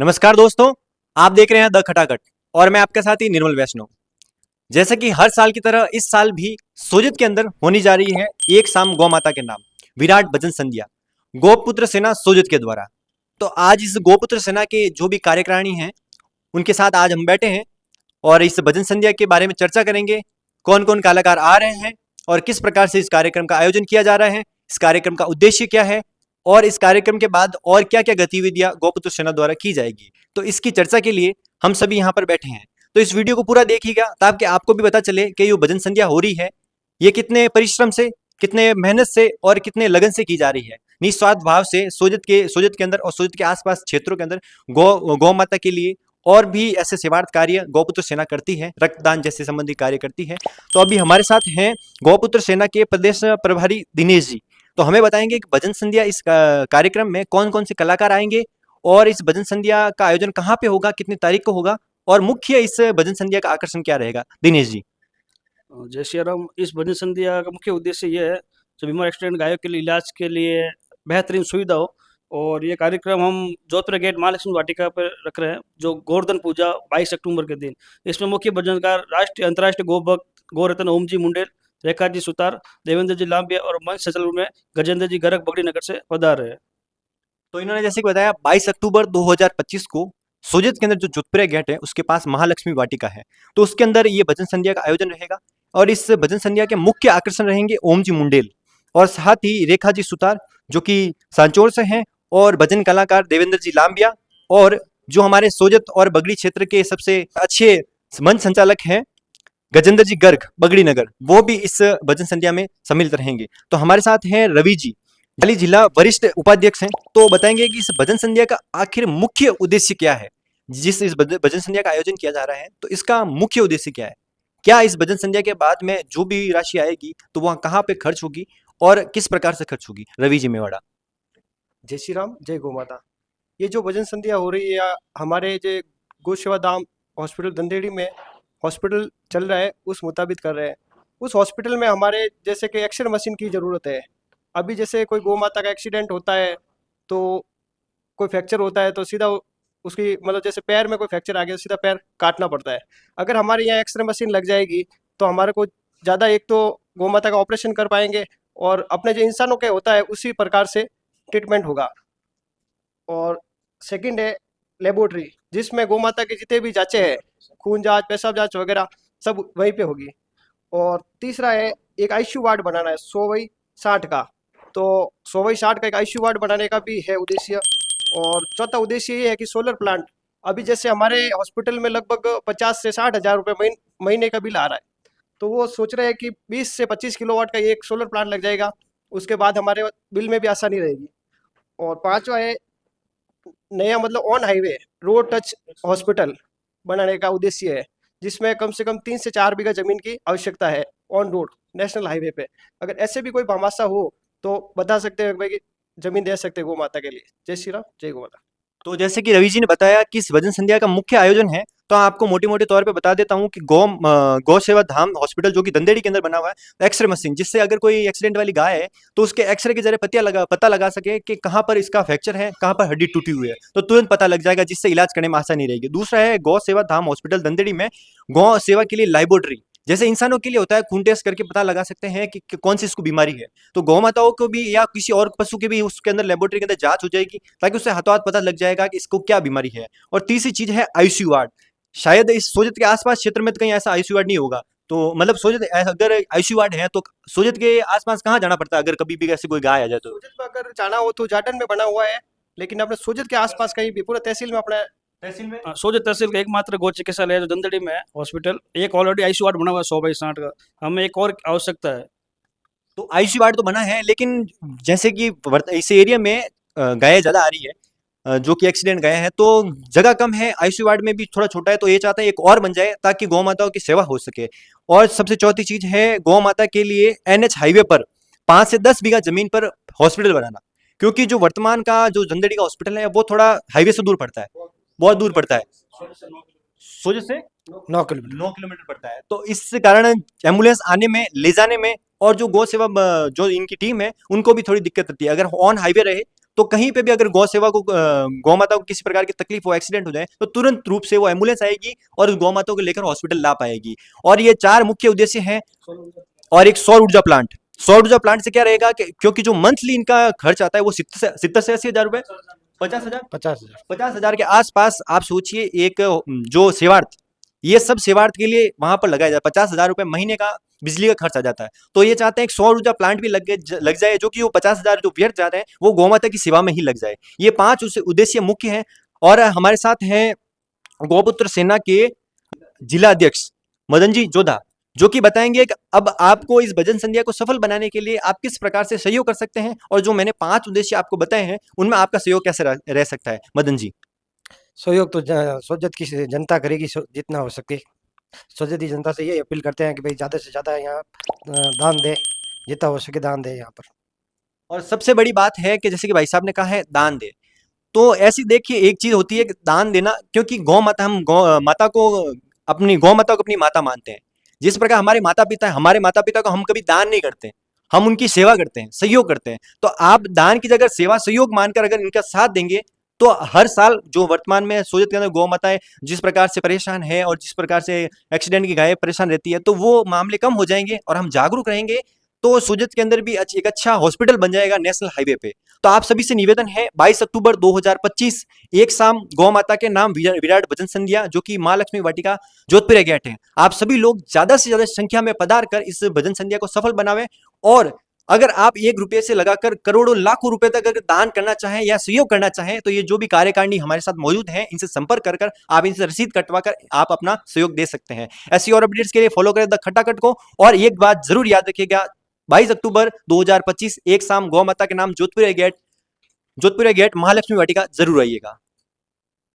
नमस्कार दोस्तों, आप देख रहे हैं द खटाखट और मैं आपके साथ ही निर्मल वैष्णव। जैसे कि हर साल की तरह इस साल भी सोजित के अंदर होने जा रही है एक शाम गौ माता के नाम विराट भजन संध्या गोपुत्र सेना सोजित के द्वारा। तो आज इस गोपुत्र सेना के जो भी कार्यकारिणी हैं उनके साथ आज हम बैठे हैं और इस भजन संध्या के बारे में चर्चा करेंगे। कौन कौन कलाकार आ रहे हैं और किस प्रकार से इस कार्यक्रम का आयोजन किया जा रहा है, इस कार्यक्रम का उद्देश्य क्या है और इस कार्यक्रम के बाद और क्या क्या गतिविधियां गोपुत्र सेना द्वारा की जाएगी। तो इसकी चर्चा के लिए हम सभी यहाँ पर बैठे हैं। तो इस वीडियो को पूरा देखिएगा ताकि आपको भी पता चले कि ये भजन संध्या हो रही है, ये कितने परिश्रम से, कितने मेहनत से और कितने लगन से की जा रही है। निस्वार्थ भाव से सोजित के अंदर और सोजित के आसपास क्षेत्रों के अंदर गौ माता के लिए और भी ऐसे सेवार्थ कार्य गौपुत्र सेना करती है, रक्तदान जैसे संबंधी कार्य करती है। तो अभी हमारे साथ हैं गौपुत्र सेना के प्रदेश प्रभारी दिनेश जी। तो हमें बताएंगे कि भजन संध्या इस कार्यक्रम में कौन कौन से कलाकार आएंगे और इस भजन संध्या का आयोजन कहाँ पे होगा, कितनी तारीख को होगा और मुख्य इस भजन संध्या का आकर्षण क्या रहेगा। दिनेश जी। जय श्री राम। इस भजन संध्या का मुख्य उद्देश्य यह है जो बीमार एक्सीडेंट गायों के लिए इलाज के लिए बेहतरीन सुविधा हो। और ये कार्यक्रम हम जोधपुर गेट महालक्ष्मी वाटिका पर रख रहे हैं, जो गोवर्धन पूजा 22 अक्टूबर के दिन। इसमें मुख्य भजनकार राष्ट्रीय अंतर्राष्ट्रीय गोभक्त गौरतन ओम जी मुंडेल, रेखा जी सुतार, देवेंद्र जी लांबिया और मंच संचालन में गजेंद्र जी गर्ग बगड़ी नगर से पधार रहे हैं। तो इन्होंने जैसे कि बताया 22 अक्टूबर 2025 को सोजित के अंदर जो जोधपुर गेट है उसके पास महालक्ष्मी वाटिका है, तो उसके अंदर ये भजन संध्या का आयोजन रहेगा। और इस भजन संध्या के मुख्य आकर्षण रहेंगे ओम जी मुंडेल और साथ ही रेखा जी सुतार जो कि सांचौर से हैं, और भजन कलाकार देवेंद्र जी लांबिया, और जो हमारे सोजत और बगड़ी क्षेत्र के सबसे अच्छे मंच संचालक हैं गजेंद्र जी गर्ग बगड़ी नगर, वो भी इस भजन संध्या में सम्मिलित रहेंगे। तो हमारे साथ हैं रवि जी, हाली जिला वरिष्ठ उपाध्यक्ष हैं। तो बताएंगे कि इस भजन संध्या का आखिर मुख्य उद्देश्य क्या है, जिस इस भजन संध्या का आयोजन किया जा रहा है तो इसका मुख्य उद्देश्य क्या है, क्या इस भजन संध्या के बाद में जो भी राशि आएगी तो वह कहाँ पे खर्च होगी और किस प्रकार से खर्च होगी। रवि जी मेवाड़ा। जय श्री राम, जय गौ माता। ये जो भजन संध्या हो रही है हमारे जो गौ सेवा धाम हॉस्पिटल दंदेड़ी में हॉस्पिटल चल रहा है उस मुताबिक कर रहे हैं। उस हॉस्पिटल में हमारे जैसे कि एक्सरे मशीन की ज़रूरत है। अभी जैसे कोई गौ माता का एक्सीडेंट होता है तो कोई फ्रैक्चर होता है तो सीधा उसकी मतलब जैसे पैर में कोई फ्रैक्चर आ गया सीधा पैर काटना पड़ता है। अगर हमारे यहाँ एक्सरे मशीन लग जाएगी तो हमारे को ज़्यादा एक तो गौ माता का ऑपरेशन कर पाएंगे और अपने जो इंसानों के होता है उसी प्रकार से ट्रीटमेंट होगा। और सेकंड है लेबोरेटरी, जिसमें गौ माता के जितने भी जांचें हैं, खून जांच, पेशाब जांच वगैरह सब वहीं पे होगी। और तीसरा है एक आईसीयू वार्ड बनाना है 100/60 का, तो 100/60 का एक आईसीयू वार्ड बनाने का भी है उद्देश्य। और चौथा उद्देश्य ये है कि सोलर प्लांट, अभी जैसे हमारे हॉस्पिटल में लगभग 50 से 60 हज़ार रुपये महीने का बिल आ रहा है, तो वो सोच रहे हैं कि 20 से 25 किलोवाट का एक सोलर प्लांट लग जाएगा, उसके बाद हमारे बिल में भी आसानी रहेगी। और पांचवा है नया मतलब on highway road touch hospital बनाने का उद्देश्य है, जिसमें कम से कम 3 से 4 बीघा जमीन की आवश्यकता है ऑन रोड नेशनल हाईवे पे। अगर ऐसे भी कोई भामाशा हो तो बता सकते हैं भाई कि जमीन दे सकते हैं गौ माता के लिए। जय श्री राम, जय गौ माता। तो जैसे कि रवि जी ने बताया कि इस भजन संध्या का मुख्य आयोजन है, तो आपको मोटे मोटे तौर पे बता देता हूँ कि गौ सेवा धाम हॉस्पिटल जो कि दंदेड़ी के अंदर बना हुआ है, एक्सरे मशीन, जिससे अगर कोई एक्सीडेंट वाली गाय है तो उसके एक्सरे के जरिए पता लगा सके कि कहाँ पर इसका फ्रैक्चर है, कहाँ पर हड्डी टूटी हुई है, तो तुरंत पता लग जाएगा, जिससे इलाज करने में आसानी रहेगी। दूसरा है गौ सेवा धाम हॉस्पिटल दंदेड़ी में गौ सेवा के लिए लेबोरेटरी, जैसे इंसानों के लिए होता है खून टेस्ट करके पता लगा सकते हैं कि कौन सी इसको बीमारी है, तो गौ माताओं को भी या किसी और पशु के भी उसके अंदर लेबोरेटरी के अंदर जांच हो जाएगी ताकि उससे हाथों हाथ पता लग जाएगा कि इसको क्या बीमारी है। और तीसरी चीज है आईसीयू वार्ड, शायद इस सोजत के आसपास क्षेत्र में तो कहीं ऐसा आईसीयू वार्ड नहीं होगा, तो मतलब सोजत अगर आईसीयू वार्ड है तो सोजत के आसपास कहाँ जाना पड़ता है अगर कभी भी ऐसे कोई गाय आ जाए तो। सोजत में अगर जाना हो तो जाटन में बना हुआ है, लेकिन अपने सोजत के आसपास कहीं भी पूरा तहसील में अपना तहसील में सोजत तहसील का एकमात्र गौ चिकित्सालय है जो दंदेड़ी में है हॉस्पिटल। एक ऑलरेडी आईसीयू वार्ड बना हुआ है 100/60 का, हमें एक और आवश्यकता है। तो आईसीयू वार्ड तो बना है, लेकिन जैसे कि इस एरिया में गायें ज्यादा आ रही है, जो कि एक्सीडेंट गए हैं, तो जगह कम है, आईसीयू वार्ड में भी थोड़ा छोटा है, तो ये चाहते हैं एक और बन जाए ताकि गौ माताओं की सेवा हो सके। और सबसे चौथी चीज है गौ माता के लिए एनएच हाईवे पर 5 से 10 बीघा जमीन पर हॉस्पिटल बनाना, क्योंकि जो वर्तमान का जो दंदेड़ी का हॉस्पिटल है वो थोड़ा हाईवे से दूर पड़ता है, बहुत दूर पड़ता है, सोजत से 9 किलोमीटर पड़ता है। तो इस कारण एम्बुलेंस आने में, ले जाने में और जो गौ सेवा जो इनकी टीम है उनको भी थोड़ी दिक्कत होती है। अगर ऑन हाईवे रहे तो कहीं पे भी अगर गौ सेवा को गौ माता को किसी प्रकार की तकलीफ हो, एक्सीडेंट हो जाए, तो तुरंत रूप से वो एम्बुलेंस आएगी और उस गौ माता को लेकर हॉस्पिटल ला पाएगी। और ये 4 मुख्य उद्देश्य हैं। और एक सौर ऊर्जा प्लांट, सौर ऊर्जा प्लांट से क्या रहेगा कि क्योंकि जो मंथली इनका खर्च आता है वो 70 से 80 हजार रुपए, 50 हजार, 50,000। 50 हजार के आसपास आप सोचिए। एक जो सेवार्थ, ये सब सेवार्थ के लिए वहां पर लगाया जाए, 50 हजार रुपए महीने का बिजली का खर्च आ जाता है। तो ये चाहते हैं एक सौर ऊर्जा प्लांट भी लग जाए, जो कि वो 50 हजार जो व्यर्थ जाते हैं वो गौमाता की सेवा में ही लग जाए। ये 5 उद्देश्य मुख्य हैं। और हमारे साथ हैं गौपुत्र सेना के जिला अध्यक्ष मदन जी जोधा, जो कि बताएंगे कि अब आपको इस भजन संध्या को सफल बनाने के लिए आप किस प्रकार से सहयोग कर सकते हैं, और जो मैंने 5 उद्देश्य आपको बताए हैं उनमें आपका सहयोग कैसे रह सकता है। मदन जी। सहयोग तो सोजत की जनता करेगी जितना हो सके। सोजती जनता से ये अपील करते हैं कि भाई ज़्यादा से ज़्यादा यहाँ दान दे, जितना हो सके दान दे यहाँ पर। और सबसे बड़ी बात है कि जैसे कि भाई साहब ने कहा है दान दे, तो ऐसी देखिए एक चीज होती है कि दान देना, क्योंकि गौ माता, हम गौ माता को अपनी माता मानते हैं। जिस प्रकार हमारे माता पिता है, हमारे माता पिता को हम कभी दान नहीं करते, हम उनकी सेवा करते हैं, सहयोग करते हैं। तो आप दान की जगह सेवा सहयोग मानकर अगर इनका साथ देंगे, तो हर साल जो वर्तमान में सोजत के अंदर गौ माताएं जिस प्रकार से परेशान है और जिस प्रकार से एक्सीडेंट की गायें परेशान रहती है, तो वो मामले कम हो जाएंगे और हम जागरूक रहेंगे। तो सोजत के अंदर भी एक अच्छा हॉस्पिटल बन जाएगा नेशनल हाईवे पे। तो आप सभी से निवेदन है, 22 अक्टूबर 2025 एक शाम गौ माता के नाम विराट भजन संध्या, जो कि मां लक्ष्मी वाटिका जोधपुर गेट है। आप सभी लोग ज्यादा से ज्यादा संख्या में पधार कर इस भजन संध्या को सफल बनावे। और अगर आप 1 रुपये से लगाकर करोड़ों लाखों रुपए तक अगर दान करना चाहें या सहयोग करना चाहें, तो ये जो भी कार्यकारिणी हमारे साथ मौजूद हैं, इनसे संपर्क कर आप इनसे रसीद कटवा कर आप अपना सहयोग दे सकते हैं। ऐसी और अपडेट्स के लिए फॉलो करें द खटाखट को। और एक बात जरूर याद रखिएगा, 22 अक्टूबर 2025 एक शाम गौ माता के नाम जोधपुर गेट महालक्ष्मी वाटिका जरूर आइएगा।